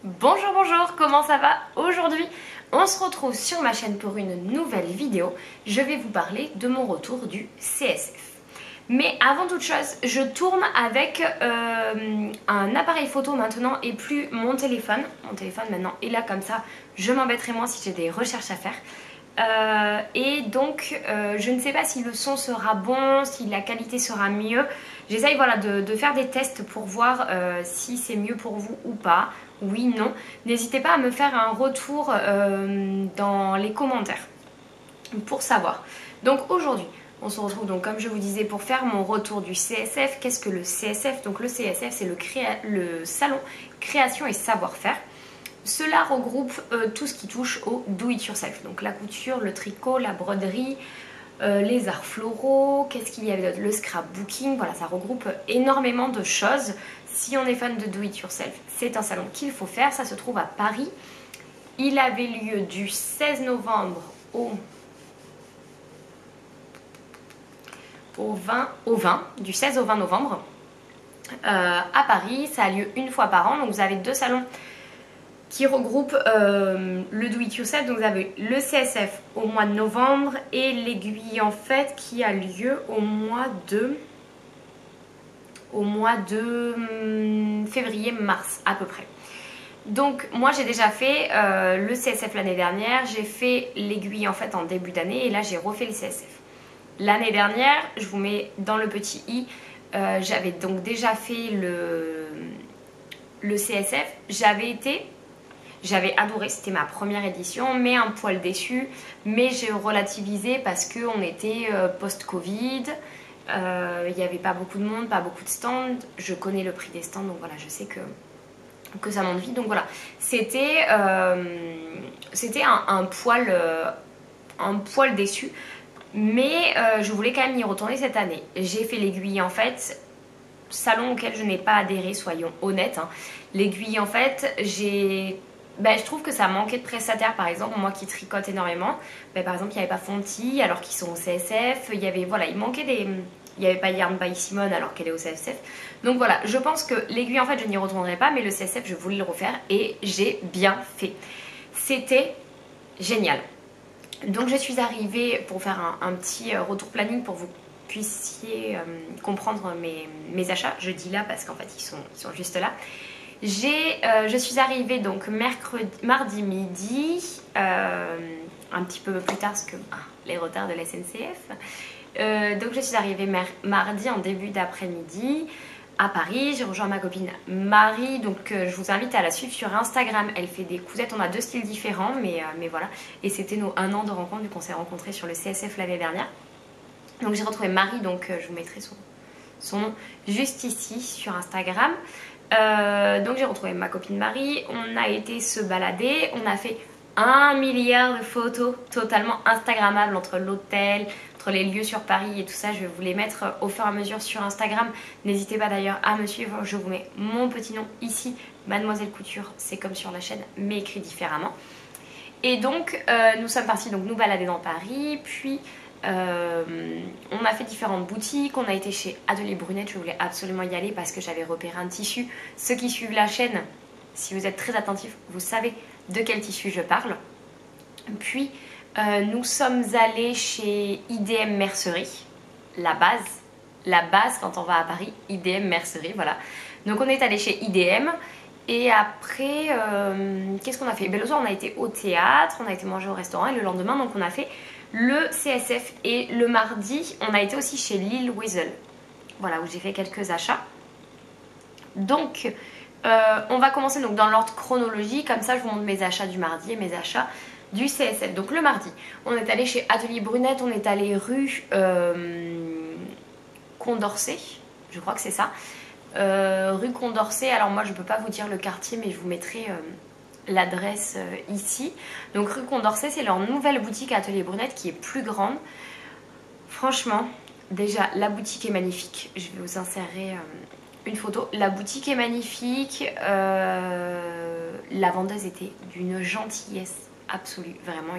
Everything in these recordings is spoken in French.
Bonjour, bonjour, comment ça va? Aujourd'hui, on se retrouve sur ma chaîne pour une nouvelle vidéo. Je vais vous parler de mon retour du CSF. Mais avant toute chose, je tourne avec un appareil photo maintenant et plus mon téléphone. Mon téléphone maintenant est là comme ça, je m'embêterai moins si j'ai des recherches à faire. Je ne sais pas si le son sera bon, si la qualité sera mieux. J'essaye voilà, de faire des tests pour voir si c'est mieux pour vous ou pas. Oui, non. N'hésitez pas à me faire un retour dans les commentaires pour savoir. Donc aujourd'hui, on se retrouve donc comme je vous disais pour faire mon retour du CSF. Qu'est-ce que le CSF? Donc le CSF c'est le salon création et savoir-faire. Cela regroupe tout ce qui touche au do it yourself. Donc la couture, le tricot, la broderie, les arts floraux, qu'est-ce qu'il y avait d'autre? Le scrapbooking, voilà, ça regroupe énormément de choses. Si on est fan de do it yourself, c'est un salon qu'il faut faire. Ça se trouve à Paris. Il avait lieu du 16 novembre du 16 au 20 novembre à Paris. Ça a lieu une fois par an. Donc vous avez deux salons qui regroupent le do it yourself. Donc vous avez le CSF au mois de novembre et l'aiguille en fait qui a lieu au mois de février-mars à peu près. Donc moi j'ai déjà fait le CSF l'année dernière, j'ai fait l'aiguille en fait en début d'année et là j'ai refait le CSF. L'année dernière, je vous mets dans le petit i, j'avais donc déjà fait le CSF, j'avais adoré, c'était ma première édition, mais un poil déçue, mais j'ai relativisé parce qu'on était post-Covid. Il n'y avait pas beaucoup de monde, pas beaucoup de stands. Je connais le prix des stands, donc voilà, je sais que ça monte vite. Donc voilà, c'était un poil déçu. Mais je voulais quand même y retourner cette année. J'ai fait l'aiguille en fait, salon auquel je n'ai pas adhéré, soyons honnêtes. Hein. L'aiguille en fait, je trouve que ça manquait de prestataires, par exemple, moi qui tricote énormément. Par exemple, il n'y avait pas Fonty alors qu'ils sont au CSF. Il manquait des... Il n'y avait pas Yarn by Simone alors qu'elle est au CSF. Donc voilà, je pense que l'aiguille, en fait, je n'y retournerai pas. Mais le CSF, je voulais le refaire et j'ai bien fait. C'était génial. Donc je suis arrivée pour faire un petit retour planning pour que vous puissiez comprendre mes achats. Je dis là parce qu'en fait, ils sont juste là. Je suis arrivée donc mardi midi, un petit peu plus tard parce que les retards de la SNCF. Donc je suis arrivée mardi en début d'après-midi à Paris. J'ai rejoint ma copine Marie, donc je vous invite à la suivre sur Instagram. Elle fait des cousettes, on a deux styles différents, mais voilà. Et c'était nos 1 an de rencontre vu qu'on s'est rencontrés sur le CSF l'année dernière. Donc j'ai retrouvé Marie, donc je vous mettrai son nom juste ici sur Instagram. Donc j'ai retrouvé ma copine Marie, on a été se balader, on a fait 1 milliard de photos totalement instagrammables entre l'hôtel, entre les lieux sur Paris et tout ça. Je vais vous les mettre au fur et à mesure sur Instagram. N'hésitez pas d'ailleurs à me suivre, je vous mets mon petit nom ici, Mademoiselle Couture, c'est comme sur la chaîne mais écrit différemment. Et donc nous sommes partis donc nous balader dans Paris, puis on a fait différentes boutiques, on a été chez Atelier Brunette, je voulais absolument y aller parce que j'avais repéré un tissu. Ceux qui suivent la chaîne, si vous êtes très attentifs, vous savez de quel tissu je parle. Puis nous sommes allés chez IDM Mercerie, la base quand on va à Paris, IDM Mercerie, voilà. Donc on est allé chez IDM. Et après, qu'est-ce qu'on a fait? Le soir on a été au théâtre, on a été manger au restaurant et le lendemain donc on a fait le CSF. Et le mardi on a été aussi chez Lille Weasel, voilà, où j'ai fait quelques achats. Donc on va commencer donc dans l'ordre chronologique, comme ça je vous montre mes achats du mardi et mes achats du CSF. Donc le mardi on est allé chez Atelier Brunette, on est allé rue Condorcet, je crois que c'est ça. Rue Condorcet, alors moi je ne peux pas vous dire le quartier mais je vous mettrai l'adresse ici. Donc rue Condorcet, c'est leur nouvelle boutique Atelier Brunette qui est plus grande. Franchement, déjà la boutique est magnifique, je vais vous insérer une photo. La boutique est magnifique, la vendeuse était d'une gentillesse absolue, vraiment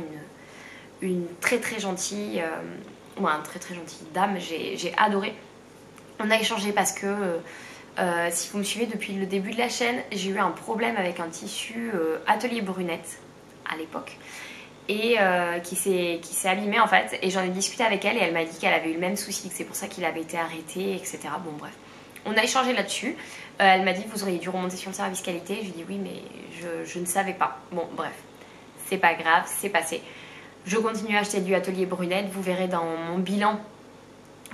une très très gentille, une très très gentille dame, j'ai adoré. On a échangé parce que Si vous me suivez depuis le début de la chaîne, j'ai eu un problème avec un tissu Atelier Brunette à l'époque et qui s'est abîmé en fait, et j'en ai discuté avec elle et elle m'a dit qu'elle avait eu le même souci, que c'est pour ça qu'il avait été arrêté, etc. Bon bref, on a échangé là-dessus. Elle m'a dit vous auriez dû remonter sur le service qualité. Je lui ai dit oui mais je ne savais pas. Bon bref, c'est pas grave, c'est passé. Je continue à acheter du Atelier Brunette. Vous verrez dans mon bilan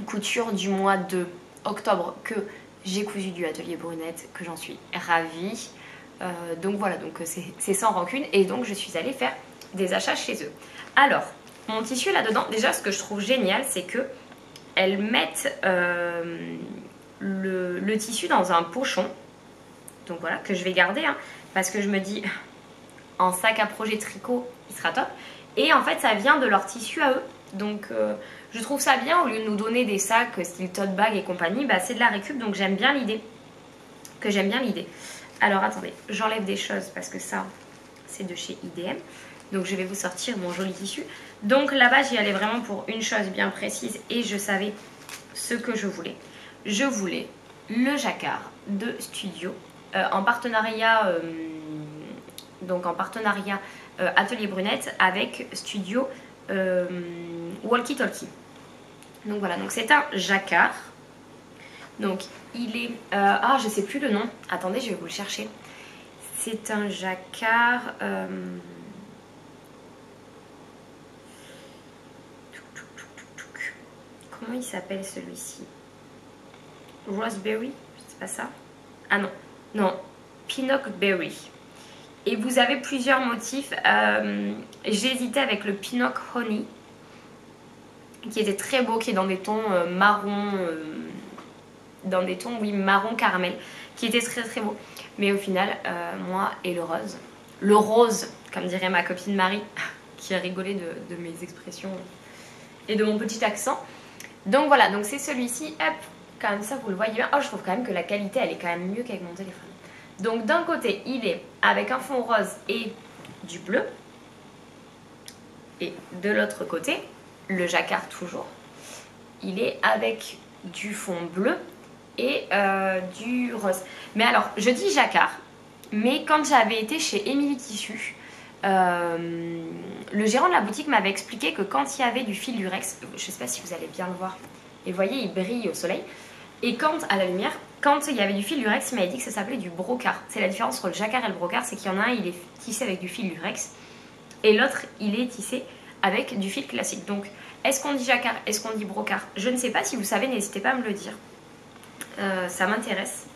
couture du mois de octobre que j'ai cousu du Atelier Brunette, que j'en suis ravie. Donc voilà, donc c'est sans rancune, et donc je suis allée faire des achats chez eux. Alors, mon tissu là-dedans, déjà ce que je trouve génial, c'est que elles mettent le tissu dans un pochon, donc voilà, que je vais garder, hein, parce que je me dis, en sac à projet tricot, il sera top. Et en fait, ça vient de leur tissu à eux. Donc, je trouve ça bien. Au lieu de nous donner des sacs style tote bag et compagnie, bah, c'est de la récup. Donc, j'aime bien l'idée. Alors, attendez. J'enlève des choses parce que ça, c'est de chez IDM. Donc, je vais vous sortir mon joli tissu. Donc, là-bas, j'y allais vraiment pour une chose bien précise. Et je savais ce que je voulais. Je voulais le jacquard de Studio en partenariat... Atelier Brunette avec Studio Walkie Talkie. Donc voilà, donc c'est un jacquard. Donc il est... je sais plus le nom. Attendez, je vais vous le chercher. C'est un jacquard... Comment il s'appelle celui-ci? Raspberry? C'est pas ça? Ah non, non. Peanut Berry. Et vous avez plusieurs motifs. J'ai hésité avec le Peanut Honey, qui était très beau, qui est dans des tons marron, dans des tons, oui, marron caramel, qui était très très beau. Mais au final, moi et le rose, comme dirait ma copine Marie, qui a rigolé de mes expressions et de mon petit accent. Donc voilà, donc c'est celui-ci, hop, comme ça vous le voyez bien. Oh, je trouve quand même que la qualité, elle est quand même mieux qu'avec mon téléphone. Donc d'un côté, il est avec un fond rose et du bleu. Et de l'autre côté, le jacquard toujours, il est avec du fond bleu et du rose. Mais alors, je dis jacquard, mais quand j'avais été chez Emily Tissu, le gérant de la boutique m'avait expliqué que quand il y avait du fil lurex, je ne sais pas si vous allez bien le voir, et vous voyez, il brille au soleil. Et quand, à la lumière, quand il y avait du fil lurex, il m'avait dit que ça s'appelait du brocart. C'est la différence entre le jacquard et le brocart, c'est qu'il y en a un, il est tissé avec du fil lurex, et l'autre, il est tissé avec du fil classique. Donc, est-ce qu'on dit jacquard, est-ce qu'on dit brocart? Je ne sais pas, si vous savez, n'hésitez pas à me le dire. Ça m'intéresse,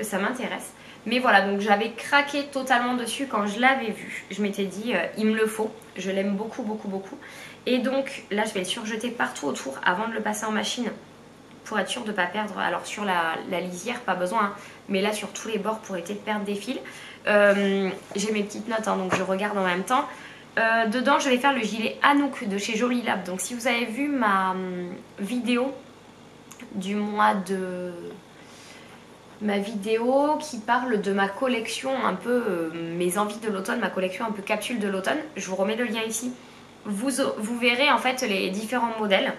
ça m'intéresse. Mais voilà, donc j'avais craqué totalement dessus quand je l'avais vu. Je m'étais dit, il me le faut, je l'aime beaucoup, beaucoup, beaucoup. Et donc, là, je vais le surjeter partout autour avant de le passer en machine, pour être sûr de ne pas perdre. Alors sur la lisière, pas besoin, hein, mais là sur tous les bords pour éviter de perdre des fils. J'ai mes petites notes, hein, donc je regarde en même temps. Dedans, je vais faire le gilet Anouk de chez Jolie Lab. Donc si vous avez vu ma vidéo du mois de... Ma vidéo qui parle de ma collection un peu, mes envies de l'automne, ma collection un peu capsule de l'automne, je vous remets le lien ici. Vous verrez en fait les différents modèles.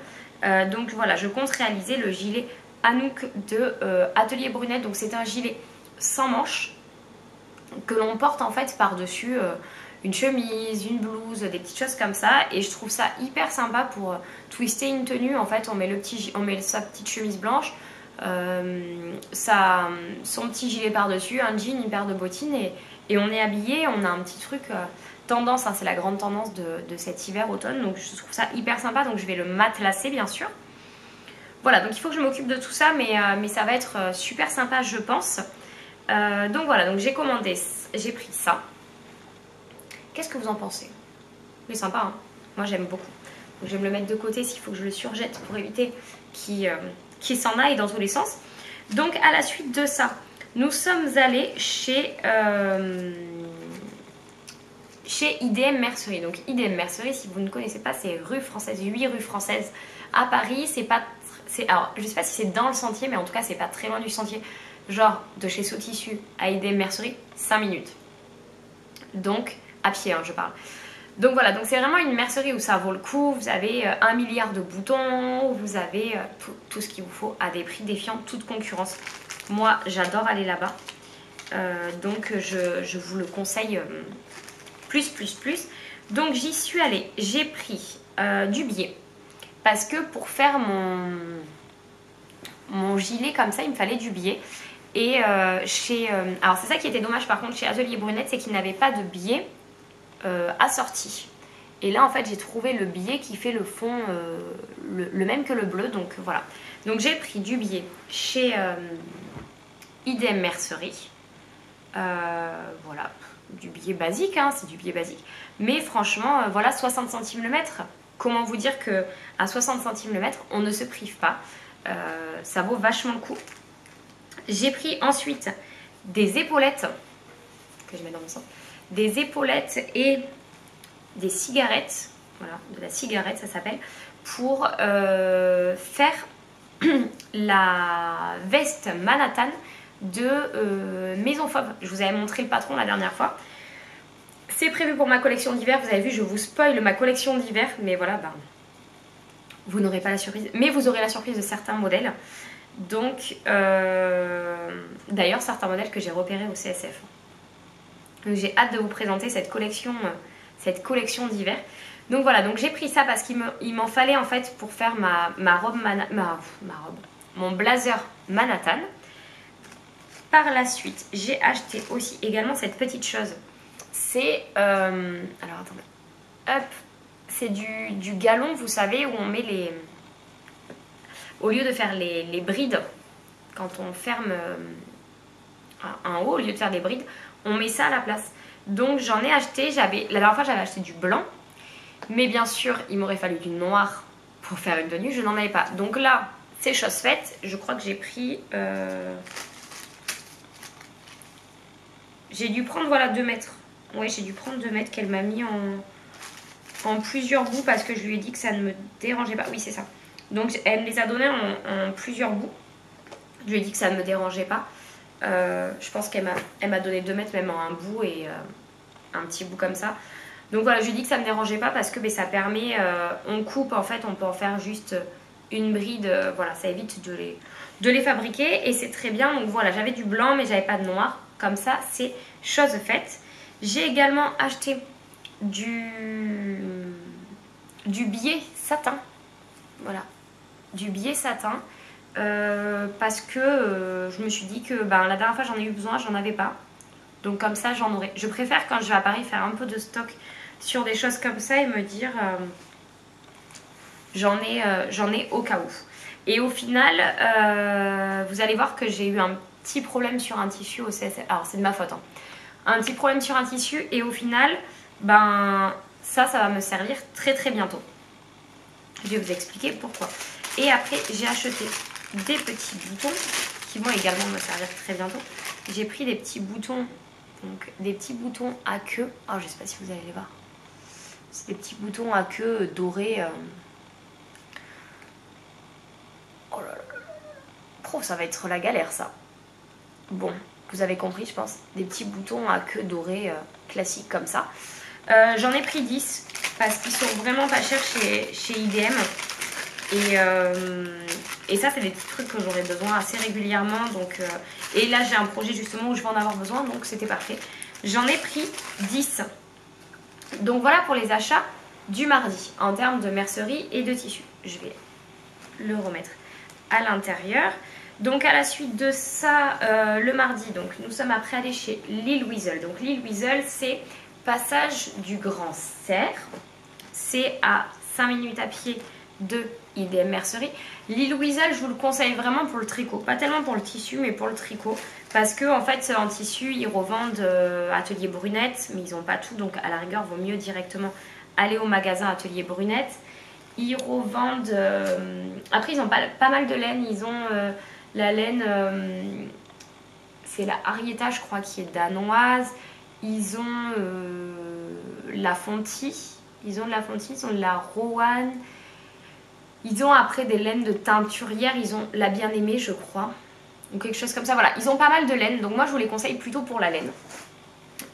Donc voilà, je compte réaliser le gilet Anouk de Atelier Brunette. Donc c'est un gilet sans manches que l'on porte en fait par-dessus une chemise, une blouse, des petites choses comme ça. Et je trouve ça hyper sympa pour twister une tenue. En fait, on met sa petite chemise blanche, son petit gilet par-dessus, un jean, une paire de bottines et on est habillé. On a un petit truc... tendance, hein, c'est la grande tendance de cet hiver-automne, donc je trouve ça hyper sympa, donc je vais le matelacer bien sûr. Voilà, donc il faut que je m'occupe de tout ça, mais ça va être super sympa je pense. Donc voilà, donc j'ai commandé, j'ai pris ça. Qu'est-ce que vous en pensez? C'est sympa, hein, moi j'aime beaucoup. Donc je vais me le mettre de côté s'il faut que je le surjette pour éviter qu'il s'en aille dans tous les sens. Donc à la suite de ça, nous sommes allés chez IDM Mercerie. Donc IDM Mercerie, si vous ne connaissez pas, c'est rue Française, 8 rue Française à Paris. Alors je sais pas si c'est dans le sentier, mais en tout cas c'est pas très loin du sentier. Genre de chez Sceaux Tissu à IDM Mercerie, 5 minutes. Donc à pied, hein, je parle. Donc voilà, donc c'est vraiment une mercerie où ça vaut le coup. Vous avez 1 milliard de boutons, vous avez tout ce qu'il vous faut à des prix défiant toute concurrence. Moi, j'adore aller là-bas. Donc, je vous le conseille plus. Donc, j'y suis allée. J'ai pris du biais. Parce que pour faire mon gilet comme ça, il me fallait du biais. Et alors, c'est ça qui était dommage par contre chez Atelier Brunette, c'est qu'ils n'avaient pas de biais assorti. Et là, en fait, j'ai trouvé le biais qui fait le fond le même que le bleu. Donc, voilà. Donc, j'ai pris du biais chez IDM Mercerie. Voilà, du biais basique, hein, c'est du biais basique. Mais franchement, voilà, 60 centimes le mètre. Comment vous dire que à 60 centimes le mètre, on ne se prive pas. Ça vaut vachement le coup. J'ai pris ensuite des épaulettes, que je mets dans mon sac, des épaulettes et des cigarettes, voilà, de la cigarette ça s'appelle, pour faire la veste Manhattan de Maison Fauve. Je vous avais montré le patron la dernière fois. C'est prévu pour ma collection d'hiver. Vous avez vu, je vous spoil ma collection d'hiver. Mais voilà, bah, vous n'aurez pas la surprise. Mais vous aurez la surprise de certains modèles. Donc, d'ailleurs, certains modèles que j'ai repérés au CSF. Donc, j'ai hâte de vous présenter cette collection d'hiver. Donc voilà, donc j'ai pris ça parce qu'il m'en fallait en fait pour faire ma robe, mon blazer Manhattan. Par la suite, j'ai acheté aussi également cette petite chose. C'est, alors attendez, hop, c'est du galon, vous savez, où on met les, au lieu de faire les brides, quand on ferme en haut, au lieu de faire des brides, on met ça à la place. Donc j'en ai acheté, la dernière fois j'avais acheté du blanc, mais bien sûr il m'aurait fallu du noir pour faire une tenue, je n'en avais pas. Donc là, c'est chose faite, je crois que j'ai pris... j'ai dû prendre, voilà, 2 mètres. Ouais, j'ai dû prendre 2 mètres qu'elle m'a mis en plusieurs bouts parce que je lui ai dit que ça ne me dérangeait pas. Oui, c'est ça. Donc, elle me les a donnés en plusieurs bouts. Je lui ai dit que ça ne me dérangeait pas. Je pense qu'elle m'a donné 2 mètres même en un bout et un petit bout comme ça. Donc voilà, je lui ai dit que ça ne me dérangeait pas parce que ben, ça permet, on coupe en fait, on peut en faire juste une bride. Voilà, ça évite de les fabriquer et c'est très bien. Donc voilà, j'avais du blanc mais j'avais pas de noir. Comme ça, c'est chose faite. J'ai également acheté du biais satin. Voilà, du biais satin. Parce que je me suis dit que ben, la dernière fois j'en ai eu besoin, j'en avais pas. Donc comme ça, j'en aurai. Je préfère quand je vais à Paris faire un peu de stock sur des choses comme ça et me dire j'en ai au cas où. Et au final, vous allez voir que j'ai eu un petit problème sur un tissu au CSF. Alors c'est de ma faute, hein. Un petit problème sur un tissu et au final, ben ça va me servir très bientôt. Je vais vous expliquer pourquoi. Et après, j'ai acheté des petits boutons qui vont également me servir très bientôt. J'ai pris des petits boutons, donc des petits boutons à queue. Alors je sais pas si vous allez les voir. C'est des petits boutons à queue dorés. Oh là là. Oh, ça va être la galère ça. Bon, vous avez compris je pense. Des petits boutons à queue dorée classiques comme ça. J'en ai pris 10 parce qu'ils sont vraiment pas chers chez IDM. Et ça c'est des petits trucs que j'aurais besoin assez régulièrement. Donc, et là j'ai un projet justement où je vais en avoir besoin, donc c'était parfait. J'en ai pris 10. Donc voilà pour les achats du mardi en termes de mercerie et de tissu. Je vais le remettre à l'intérieur. Donc à la suite de ça, le mardi, donc nous sommes après allés chez Lille Weasel. Donc Lille Weasel, c'est passage du Grand Cerf. C'est à 5 minutes à pied de IDM Mercerie. Lille Weasel, je vous le conseille vraiment pour le tricot. Pas tellement pour le tissu, mais pour le tricot. Parce que en fait, en tissu, ils revendent Atelier Brunette, mais ils n'ont pas tout. Donc à la rigueur, il vaut mieux directement aller au magasin Atelier Brunette. Ils revendent... Après, ils ont pas mal de laine. Ils ont la laine... c'est la Arietta, je crois, qui est danoise. Ils ont la Fonty. Ils ont de la Fonty, ils ont de la Rowan. Ils ont après des laines de teinturière. Ils ont la Bien-Aimée, je crois. Ou quelque chose comme ça. Voilà, ils ont pas mal de laine. Donc moi, je vous les conseille plutôt pour la laine.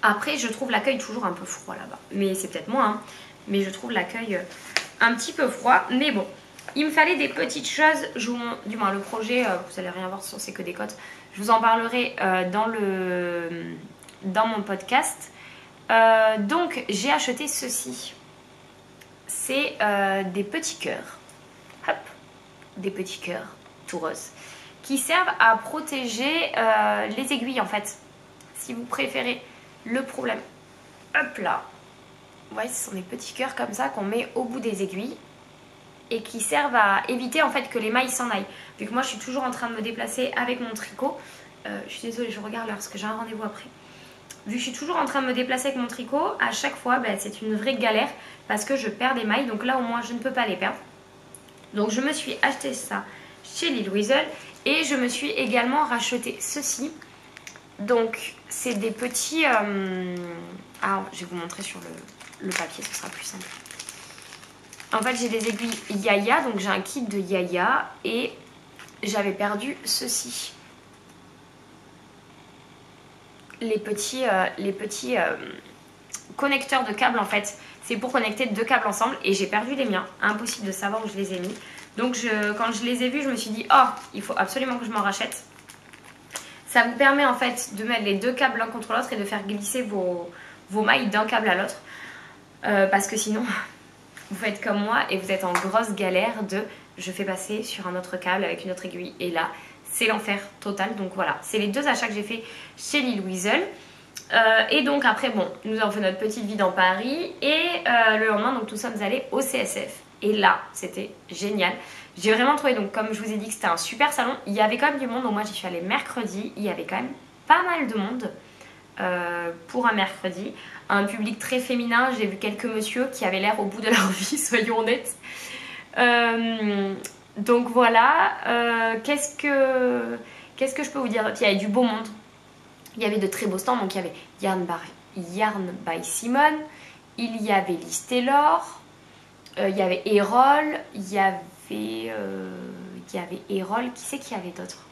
Après, je trouve l'accueil toujours un peu froid là-bas. Mais c'est peut-être moi, hein. Mais je trouve l'accueil un petit peu froid. Mais bon. Il me fallait des petites choses, du moins le projet, vous allez rien voir, c'est que des cotes. Je vous en parlerai dans mon podcast. Donc j'ai acheté ceci. C'est des petits cœurs. Hop, des petits cœurs tout roses qui servent à protéger les aiguilles en fait. Si vous préférez le problème. Hop là. Vous voyez, ce sont des petits cœurs comme ça qu'on met au bout des aiguilles et qui servent à éviter en fait que les mailles s'en aillent. Vu que moi je suis toujours en train de me déplacer avec mon tricot. Je suis désolée, je regarde l'heure parce que j'ai un rendez-vous après. Vu que je suis toujours en train de me déplacer avec mon tricot, à chaque fois c'est une vraie galère parce que je perds des mailles. Donc là au moins je ne peux pas les perdre. Donc je me suis acheté ça chez Lil Weasel et je me suis également racheté ceci. Donc c'est des petits... Ah, je vais vous montrer sur le papier, ce sera plus simple. En fait j'ai des aiguilles Yaya, donc j'ai un kit de Yaya et j'avais perdu ceci. Les petits connecteurs de câbles en fait. C'est pour connecter deux câbles ensemble et j'ai perdu les miens. Impossible de savoir où je les ai mis. Donc quand je les ai vus, je me suis dit oh, il faut absolument que je m'en rachète. Ça vous permet en fait de mettre les deux câbles l'un contre l'autre et de faire glisser vos mailles d'un câble à l'autre. Parce que sinon, vous faites comme moi et vous êtes en grosse galère de je fais passer sur un autre câble avec une autre aiguille. Et là, c'est l'enfer total. Donc voilà, c'est les deux achats que j'ai fait chez Lil Weasel. Et donc après, bon, nous avons fait notre petite vie dans Paris. Et le lendemain, donc nous sommes allés au CSF. Et là, c'était génial. J'ai vraiment trouvé, donc comme je vous ai dit que c'était un super salon, il y avait quand même du monde. Donc moi, j'y suis allée mercredi. Il y avait quand même pas mal de monde pour un mercredi. Un public très féminin. J'ai vu quelques messieurs qui avaient l'air au bout de leur vie, soyons honnêtes. Donc voilà. Qu'est-ce que je peux vous dire? Il y avait du beau monde. Il y avait de très beaux stands. Donc il y avait Yarn by Simone. Il y avait Liz Taylor. Il y avait Erol. Il y avait Erol. Qui c'est qu'il y avait d'autres?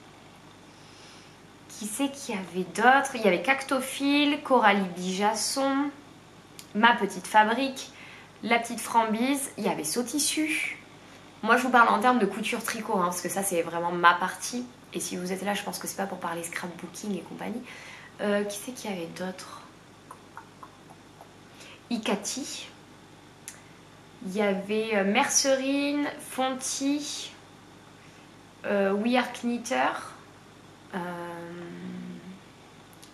Il y avait Cactophile, Coralie Bijasson, Ma Petite Fabrique, La Petite Frambise, il y avait Sautissu. Moi je vous parle en termes de couture tricot, hein, parce que ça c'est vraiment ma partie. Et si vous êtes là, je pense que c'est pas pour parler scrapbooking et compagnie. Qui c'est qu'il y avait d'autres? Ikati. Il y avait Mercerine, Fonty, We Are Knitter.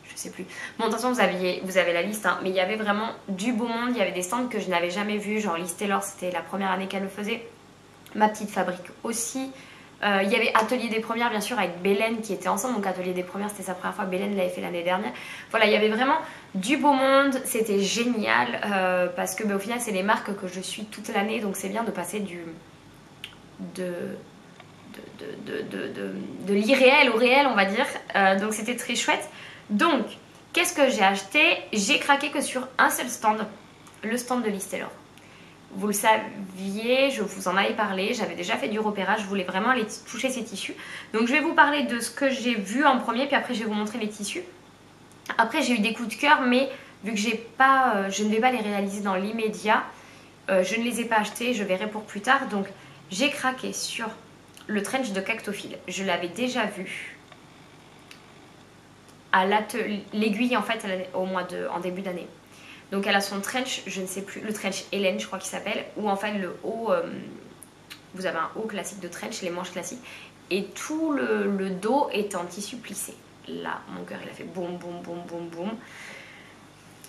Je sais plus. Bon, de toute façon, vous avez la liste, hein, mais il y avait vraiment du beau monde. Il y avait des stands que je n'avais jamais vus, genre Liz Taylor, c'était la première année qu'elle le faisait. Ma Petite Fabrique aussi. Il y avait Atelier des Premières, bien sûr, avec Bélène qui était ensemble. Donc Atelier des Premières, c'était sa première fois. Bélène l'avait fait l'année dernière. Voilà, il y avait vraiment du beau monde. C'était génial parce que au final, c'est les marques que je suis toute l'année. Donc c'est bien de passer de l'irréel au réel, on va dire. Donc c'était très chouette. Donc, qu'est-ce que j'ai acheté? J'ai craqué que sur un seul stand, le stand de Liz Taylor. Vous le saviez, je vous en avais parlé, j'avais déjà fait du repérage, je voulais vraiment aller toucher ces tissus. Donc je vais vous parler de ce que j'ai vu en premier, puis après je vais vous montrer les tissus. Après j'ai eu des coups de cœur, mais vu que je ne vais pas les réaliser dans l'immédiat, je ne les ai pas achetés, je verrai pour plus tard. Donc j'ai craqué sur le trench de Cactophile, je l'avais déjà vu. À l'aiguille en fait en début d'année. Donc elle a son trench, je ne sais plus, le trench Hélène je crois qu'il s'appelle, où en fait le haut, vous avez un haut classique de trench, les manches classiques, et tout le dos est en tissu plissé. Là, mon cœur il a fait boum boum boum boum boum.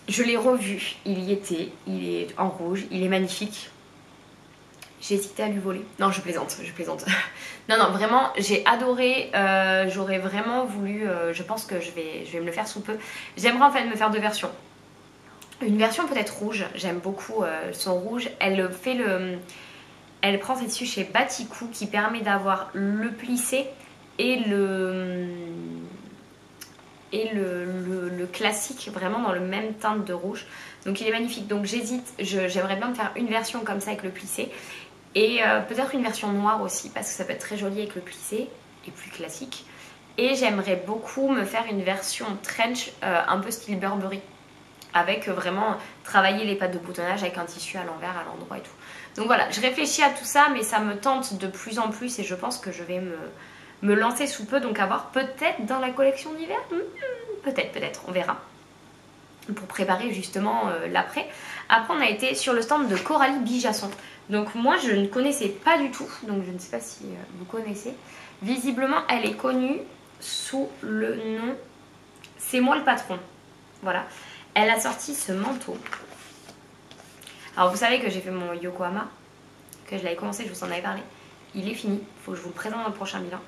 Je l'ai revu, il y était, il est en rouge, il est magnifique. J'ai hésité à lui voler. Non, je plaisante. Non, vraiment, j'ai adoré. J'aurais vraiment voulu, je pense que je vais me le faire sous peu. J'aimerais en fait me faire deux versions. Une version peut-être rouge, j'aime beaucoup son rouge. Elle prend ses tissus chez Batikou qui permet d'avoir le plissé et le classique vraiment dans le même teinte de rouge. Donc il est magnifique. Donc j'hésite, j'aimerais bien me faire une version comme ça avec le plissé. Et peut-être une version noire aussi, parce que ça peut être très joli avec le plissé et plus classique. Et j'aimerais beaucoup me faire une version trench un peu style Burberry. avec vraiment travailler les pattes de boutonnage avec un tissu à l'envers, à l'endroit et tout. Donc voilà, je réfléchis à tout ça, mais ça me tente de plus en plus et je pense que je vais me lancer sous peu, donc à voir peut-être dans la collection d'hiver, peut-être, on verra, pour préparer justement l'après. Après on a été sur le stand de Coralie Bijasson. Donc moi je ne connaissais pas du tout, donc je ne sais pas si vous connaissez. Visiblement elle est connue sous le nom C'est moi le patron. Voilà, elle a sorti ce manteau. Alors vous savez que j'ai fait mon Yokohama, que je l'avais commencé, je vous en avais parlé. Il est fini, il faut que je vous le présente dans le prochain bilan.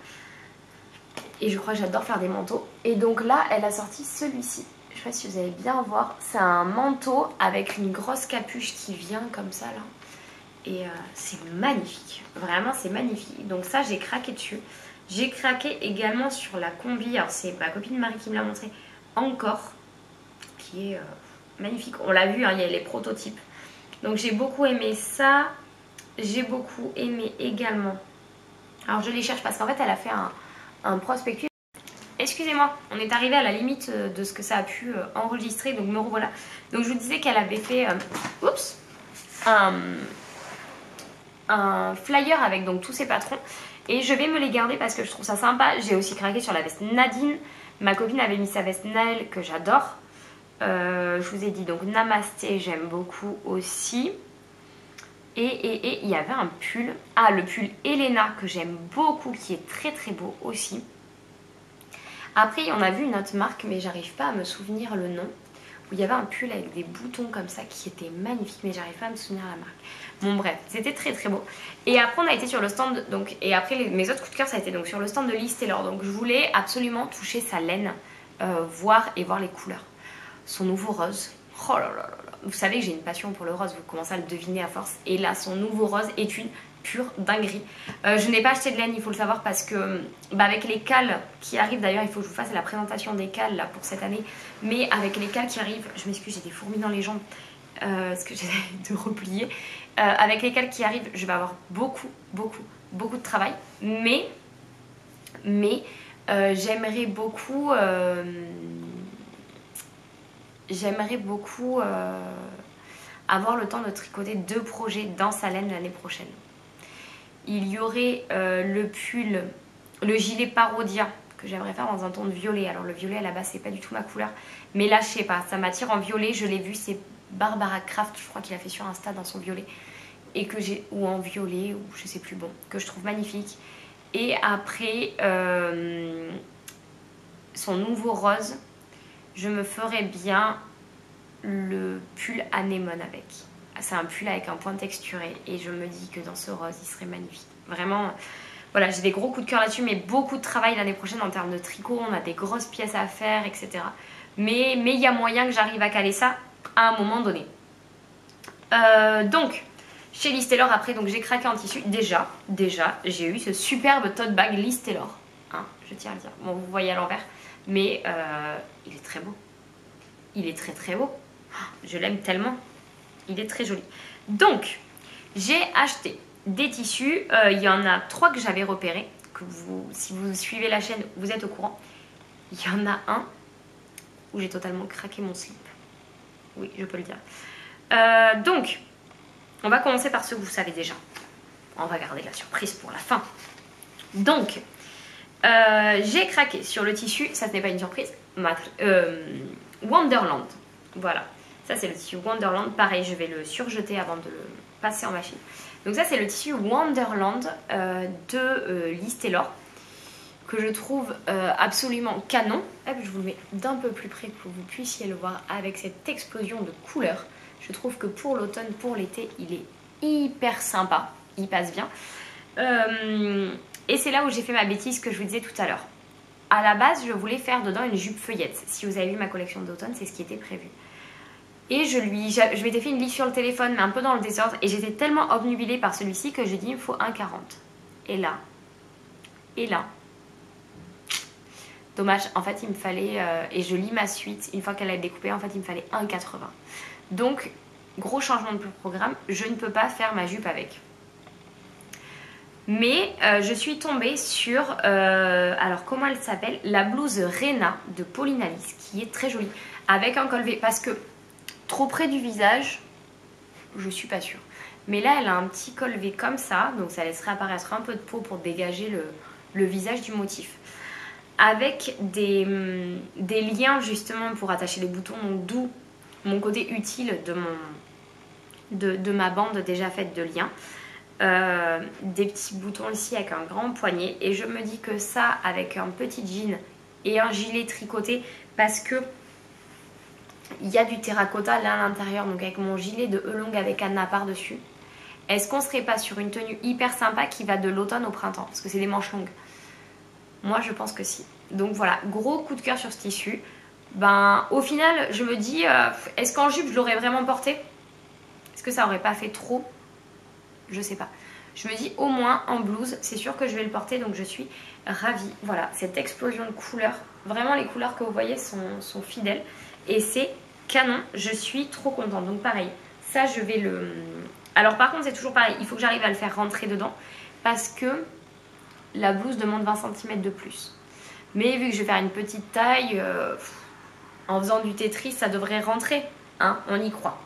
Et je crois que j'adore faire des manteaux. Et donc là, elle a sorti celui-ci. Je ne sais pas si vous allez bien voir. C'est un manteau avec une grosse capuche qui vient comme ça là. Et c'est magnifique. Vraiment, c'est magnifique. Donc ça, j'ai craqué dessus. J'ai craqué également sur la combi. Alors c'est ma copine Marie qui me l'a montré. Encore. Qui est magnifique. On l'a vu, hein, il y a les prototypes. Donc j'ai beaucoup aimé ça. J'ai beaucoup aimé également. Alors je les cherche parce qu'en fait elle a fait un prospectus. Excusez-moi, on est arrivé à la limite de ce que ça a pu enregistrer. Donc me revoilà. Donc je vous disais qu'elle avait fait un flyer avec donc tous ses patrons. Et je vais me les garder parce que je trouve ça sympa. J'ai aussi craqué sur la veste Nadine. Ma copine avait mis sa veste Naël que j'adore. Je vous ai dit donc Namasté, j'aime beaucoup aussi. Et il y avait un pull. Ah, le pull Elena que j'aime beaucoup, qui est très très beau aussi. Après, on a vu une autre marque, mais j'arrive pas à me souvenir le nom. Où il y avait un pull avec des boutons comme ça qui était magnifique, mais j'arrive pas à me souvenir la marque. Bon bref, c'était très très beau. Et après on a été sur le stand, donc, et après mes autres coups de cœur ça a été donc sur le stand de Liz Taylor. Donc je voulais absolument toucher sa laine, voir les couleurs. Son nouveau rose, oh là là là là. Vous savez que j'ai une passion pour le rose, vous commencez à le deviner à force. Et là son nouveau rose est une pure dinguerie. Je n'ai pas acheté de laine, il faut le savoir, parce que avec les cales qui arrivent, d'ailleurs il faut que je vous fasse la présentation des cales là pour cette année. Mais avec les cales qui arrivent, je m'excuse, j'ai des fourmis dans les jambes. Parce que j'essaie de replier. Avec les cales qui arrivent, je vais avoir beaucoup de travail. Mais j'aimerais beaucoup avoir le temps de tricoter 2 projets dans sa laine l'année prochaine. Il y aurait le pull, le gilet Parodia que j'aimerais faire dans un ton de violet. Alors le violet à la base c'est pas du tout ma couleur, mais là je sais pas, ça m'attire en violet. Je l'ai vu, c'est Barbara Craft, je crois qu'il a fait sur Insta dans son violet, et que j'ai, ou en violet, ou je sais plus, bon, que je trouve magnifique. Et après son nouveau rose, je me ferais bien le pull anémone avec. C'est un pull avec un point texturé et je me dis que dans ce rose il serait magnifique. Vraiment, voilà, j'ai des gros coups de cœur là-dessus, mais beaucoup de travail l'année prochaine en termes de tricot. On a des grosses pièces à faire, etc. Mais il y a moyen que j'arrive à caler ça à un moment donné. Donc, chez Liz Taylor, après, donc j'ai craqué en tissu. Déjà, j'ai eu ce superbe tote bag Liz Taylor. Hein, je tiens à le dire. Bon, vous voyez à l'envers, mais il est très beau. Il est très très beau. Je l'aime tellement. Il est très joli. Donc, j'ai acheté des tissus. Il y en a 3 que j'avais repérés. Que si vous suivez la chaîne, vous êtes au courant. Il y en a un où j'ai totalement craqué mon slip. Oui, je peux le dire. Donc, on va commencer par ceux que vous savez déjà. On va garder la surprise pour la fin. Donc, j'ai craqué sur le tissu. Ça, ce n'est pas une surprise. Wonderland. Voilà. Ça, c'est le tissu Wonderland. Pareil, je vais le surjeter avant de le passer en machine. Donc ça, c'est le tissu Wonderland de Liz Taylor, que je trouve absolument canon. Hop, je vous le mets d'un peu plus près pour que vous puissiez le voir avec cette explosion de couleurs. Je trouve que pour l'automne, pour l'été, il est hyper sympa. Il passe bien. Et c'est là où j'ai fait ma bêtise que je vous disais tout à l'heure. À la base, je voulais faire dedans une jupe feuillette. Si vous avez vu ma collection d'automne, c'est ce qui était prévu. Et je m'étais fait une liste sur le téléphone, mais un peu dans le désordre. Et j'étais tellement obnubilée par celui-ci que j'ai dit il me faut 1,40. Et là, dommage, en fait il me fallait, et je lis ma suite, une fois qu'elle a découpé, en fait il me fallait 1,80. Donc, gros changement de programme, je ne peux pas faire ma jupe avec. Mais je suis tombée sur, alors comment elle s'appelle, la blouse Rena de Pauline Alice, qui est très jolie, avec un col V, parce que trop près du visage, je suis pas sûre. Mais là, elle a un petit col V comme ça, donc ça laisserait apparaître un peu de peau pour dégager le visage du motif. Avec des liens justement pour attacher les boutons, donc d'où mon côté utile de ma bande déjà faite de liens. Des petits boutons ici avec un grand poignet. Et je me dis que ça, avec un petit jean et un gilet tricoté, parce que il y a du terracotta là à l'intérieur, donc avec mon gilet de E longue avec Anna par-dessus, est-ce qu'on serait pas sur une tenue hyper sympa qui va de l'automne au printemps? Parce que c'est des manches longues. Moi, je pense que si. Donc voilà, gros coup de cœur sur ce tissu. Ben, au final, je me dis, est-ce qu'en jupe, je l'aurais vraiment porté? Est-ce que ça aurait pas fait trop? Je sais pas. Je me dis, au moins, en blouse, c'est sûr que je vais le porter, donc je suis ravie. Voilà, cette explosion de couleurs. Vraiment, les couleurs que vous voyez sont fidèles. Et c'est canon, je suis trop contente. Donc pareil, ça, je vais le... Alors par contre, c'est toujours pareil, il faut que j'arrive à le faire rentrer dedans, parce que la blouse demande 20 cm de plus. Mais vu que je vais faire une petite taille, en faisant du Tetris, ça devrait rentrer. Hein, on y croit.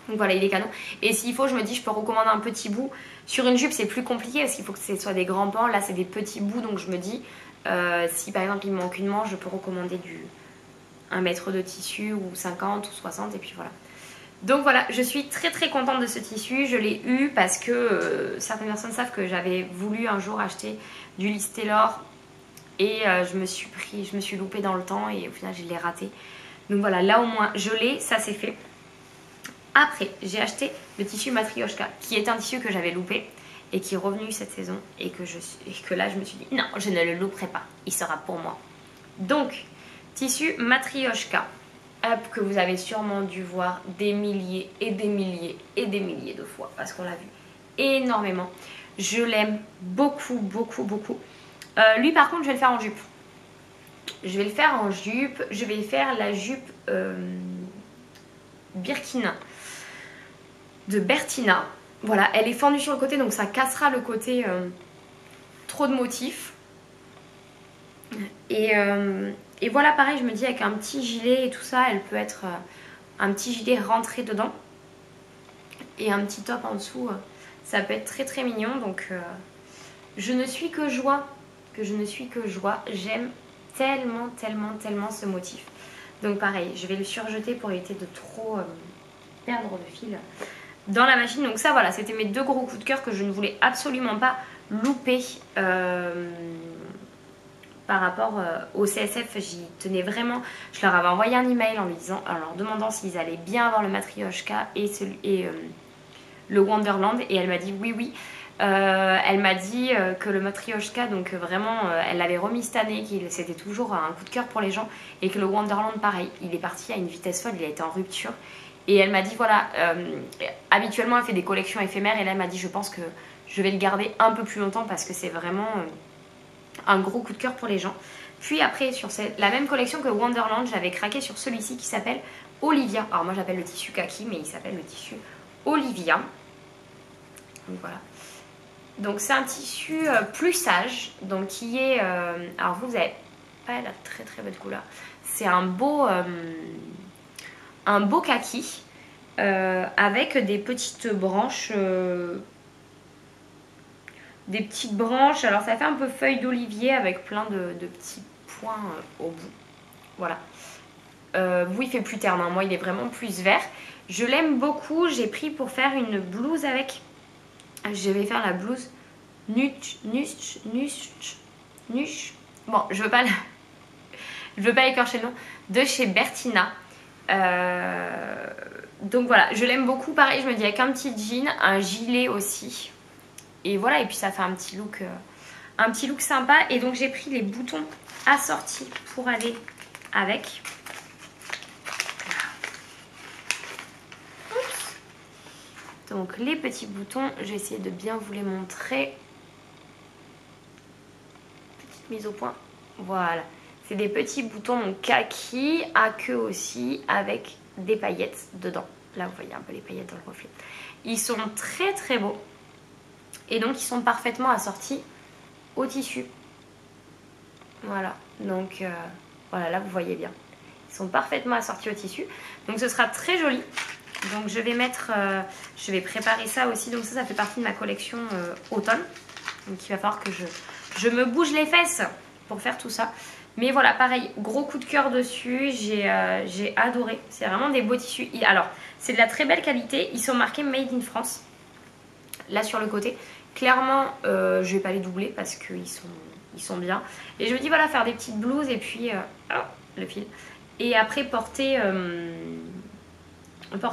Donc voilà, il est canon. Et s'il faut, je me dis, je peux recommander un petit bout. Sur une jupe, c'est plus compliqué parce qu'il faut que ce soit des grands pans. Là, c'est des petits bouts. Donc je me dis, si par exemple il me manque une manche, je peux recommander 1 mètre de tissu ou 50 ou 60. Et puis voilà. Donc voilà, je suis très très contente de ce tissu. Je l'ai eu parce que certaines personnes savent que j'avais voulu un jour acheter du Liz Taylor. Et je me suis loupée dans le temps et au final je l'ai raté. Donc voilà, là au moins je l'ai, ça c'est fait. Après, j'ai acheté le tissu Matryoshka, qui est un tissu que j'avais loupé et qui est revenu cette saison et que là je me suis dit non, je ne le louperai pas, il sera pour moi. Donc, tissu Matryoshka, que vous avez sûrement dû voir des milliers et des milliers et des milliers de fois parce qu'on l'a vu énormément. Je l'aime beaucoup, beaucoup, beaucoup. Lui par contre je vais le faire en jupe. Je vais le faire en jupe. Je vais faire la jupe Birkina de Bertina. Voilà, elle est fendue sur le côté donc ça cassera le côté trop de motifs. Et voilà pareil je me dis avec un petit gilet et tout ça, elle peut être un petit gilet rentré dedans. Et un petit top en dessous, ça peut être très très mignon. Donc je ne suis que joie. J'aime tellement, tellement, tellement ce motif. Donc pareil, je vais le surjeter pour éviter de trop perdre de fil dans la machine. Donc ça voilà, c'était mes 2 gros coups de cœur que je ne voulais absolument pas louper par rapport au CSF. J'y tenais vraiment. Je leur avais envoyé un email en leur demandant s'ils allaient bien avoir le Matryoshka et le Wonderland. Et elle m'a dit oui, oui. Elle m'a dit que le Matryoshka, donc vraiment, elle l'avait remis cette année, qu'il c'était toujours un coup de cœur pour les gens, et que le Wonderland, pareil, il est parti à une vitesse folle, il a été en rupture. Et elle m'a dit, voilà, habituellement elle fait des collections éphémères, et là elle m'a dit, je pense que je vais le garder un peu plus longtemps parce que c'est vraiment un gros coup de cœur pour les gens. Puis après, sur la même collection que Wonderland, j'avais craqué sur celui-ci qui s'appelle Olivia. Alors moi j'appelle le tissu kaki, mais il s'appelle le tissu Olivia. Donc voilà. Donc c'est un tissu plus sage, donc qui est... alors vous n'avez pas la très très belle couleur. C'est un beau kaki avec des petites branches. Des petites branches. Alors ça fait un peu feuille d'olivier avec plein de petits points au bout. Voilà. Vous il fait plus terne, hein. Moi il est vraiment plus vert. Je l'aime beaucoup. J'ai pris pour faire une blouse avec... Je vais faire la blouse nuche. Bon, je veux pas écorcher le nom. De chez Bertina. Donc voilà, je l'aime beaucoup. Pareil, je me dis avec un petit jean, un gilet aussi. Et voilà, et puis ça fait un petit look sympa. Et donc j'ai pris les boutons assortis pour aller avec. Donc les petits boutons, je vais essayer de bien vous les montrer. Petite mise au point. Voilà. C'est des petits boutons kaki à queue aussi avec des paillettes dedans. Là vous voyez un peu les paillettes dans le reflet. Ils sont très très beaux. Et donc ils sont parfaitement assortis au tissu. Voilà. Donc voilà, là vous voyez bien. Ils sont parfaitement assortis au tissu. Donc ce sera très joli. Donc je vais préparer ça aussi. Donc ça fait partie de ma collection automne. Donc il va falloir que je me bouge les fesses pour faire tout ça. Mais voilà, pareil, gros coup de cœur dessus. J'ai adoré. C'est vraiment des beaux tissus. Alors, c'est de la très belle qualité. Ils sont marqués Made in France. Là sur le côté. Clairement, je vais pas les doubler parce qu'ils sont bien. Et je me dis voilà, faire des petites blouses et puis... oh, le fil. Et après porter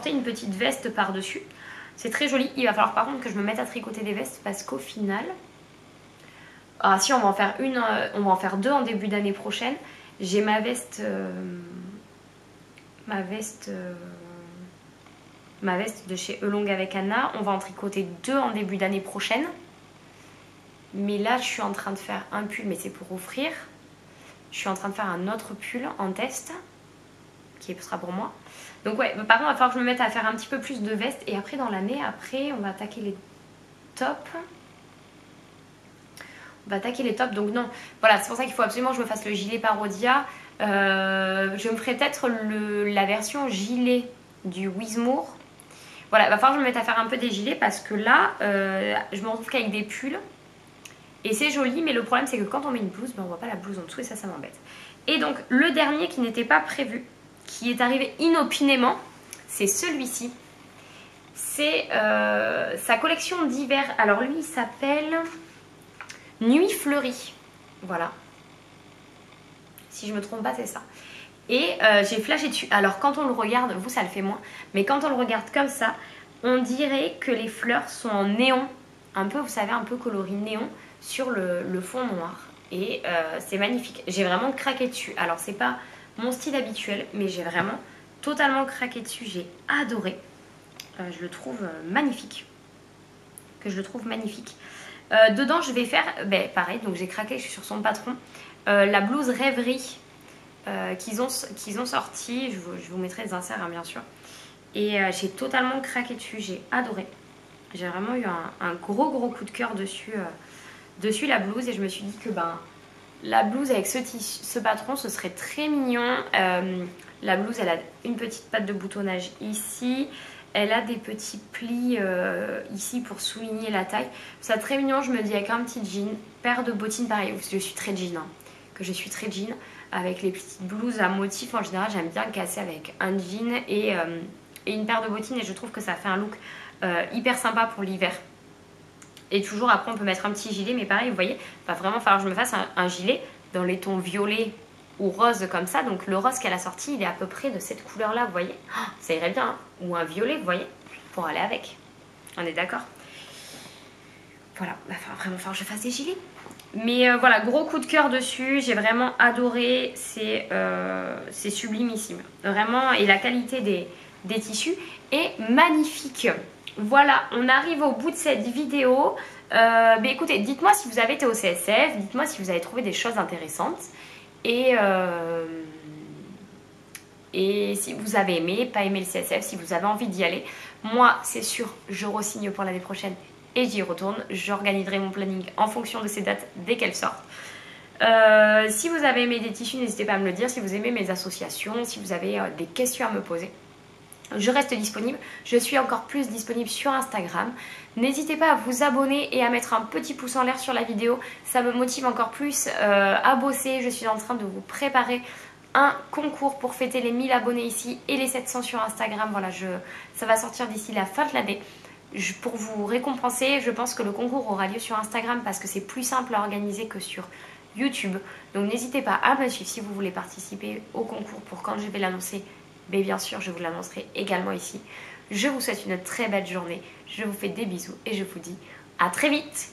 une petite veste par-dessus. C'est très joli. Il va falloir par contre que je me mette à tricoter des vestes parce qu'au final... Ah si, on va en faire on va en faire 2 en début d'année prochaine. J'ai ma veste de chez Elong avec Anna. On va en tricoter 2 en début d'année prochaine. Mais là, je suis en train de faire un pull, mais c'est pour offrir. Je suis en train de faire un autre pull en test, qui sera pour moi. Donc ouais, par contre, il va falloir que je me mette à faire un petit peu plus de vestes. Et après, dans l'année, on va attaquer les tops. Donc non, voilà, c'est pour ça qu'il faut absolument que je me fasse le gilet Parodia. Je me ferai peut-être la version gilet du Wismour. Voilà, il va falloir que je me mette à faire un peu des gilets parce que là, je me retrouve qu'avec des pulls. Et c'est joli, mais le problème c'est que quand on met une blouse, on voit pas la blouse en dessous et ça m'embête. Et donc le dernier qui n'était pas prévu, qui est arrivé inopinément, c'est celui-ci. C'est sa collection d'hiver. Alors lui, il s'appelle... Nuit fleurie, voilà. Si je me trompe pas, c'est ça. Et j'ai flashé dessus. Alors quand on le regarde, vous ça le fait moins, mais quand on le regarde comme ça, on dirait que les fleurs sont en néon, un peu, vous savez, un peu coloris néon sur le fond noir. Et c'est magnifique. J'ai vraiment craqué dessus. Alors c'est pas mon style habituel, mais j'ai vraiment totalement craqué dessus. J'ai adoré. Je le trouve magnifique. Dedans je vais faire, pareil, donc j'ai craqué, je suis sur son patron, la blouse rêverie qu'ils ont sorti, je vous mettrai les inserts bien sûr, et j'ai totalement craqué dessus, j'ai adoré, j'ai vraiment eu un gros coup de cœur dessus la blouse, et je me suis dit que la blouse avec ce patron ce serait très mignon. La blouse elle a une petite patte de boutonnage ici. Elle a des petits plis ici pour souligner la taille. C'est très mignon, je me dis avec un petit jean, paire de bottines, pareil, je suis très jean, avec les petites blouses à motifs. En général, j'aime bien casser avec un jean et une paire de bottines et je trouve que ça fait un look hyper sympa pour l'hiver. Et toujours après, on peut mettre un petit gilet, mais pareil, vous voyez, il va vraiment falloir que je me fasse un gilet dans les tons violets ou rose comme ça. Donc le rose qu'elle a sorti, il est à peu près de cette couleur là, vous voyez. Oh, ça irait bien, hein. Ou un violet, vous voyez, pour aller avec. On est d'accord? Voilà, il va vraiment falloir que je fasse des gilets. Mais voilà, gros coup de cœur dessus, j'ai vraiment adoré, c'est sublimissime. Vraiment, et la qualité des tissus est magnifique. Voilà, on arrive au bout de cette vidéo. Écoutez, dites-moi si vous avez été au CSF, dites-moi si vous avez trouvé des choses intéressantes. Et si vous avez aimé, pas aimé le CSF, si vous avez envie d'y aller, moi c'est sûr, je re-signe pour l'année prochaine et j'y retourne. J'organiserai mon planning en fonction de ces dates dès qu'elles sortent. Si vous avez aimé des tissus, n'hésitez pas à me le dire. Si vous aimez mes associations, si vous avez des questions à me poser, je reste disponible. Je suis encore plus disponible sur Instagram. N'hésitez pas à vous abonner et à mettre un petit pouce en l'air sur la vidéo. Ça me motive encore plus à bosser. Je suis en train de vous préparer un concours pour fêter les 1000 abonnés ici et les 700 sur Instagram. Voilà, ça va sortir d'ici la fin de l'année. Pour vous récompenser, je pense que le concours aura lieu sur Instagram parce que c'est plus simple à organiser que sur YouTube. Donc n'hésitez pas à me suivre si vous voulez participer au concours pour quand je vais l'annoncer. Mais bien sûr, je vous l'annoncerai également ici. Je vous souhaite une très belle journée. Je vous fais des bisous et je vous dis à très vite.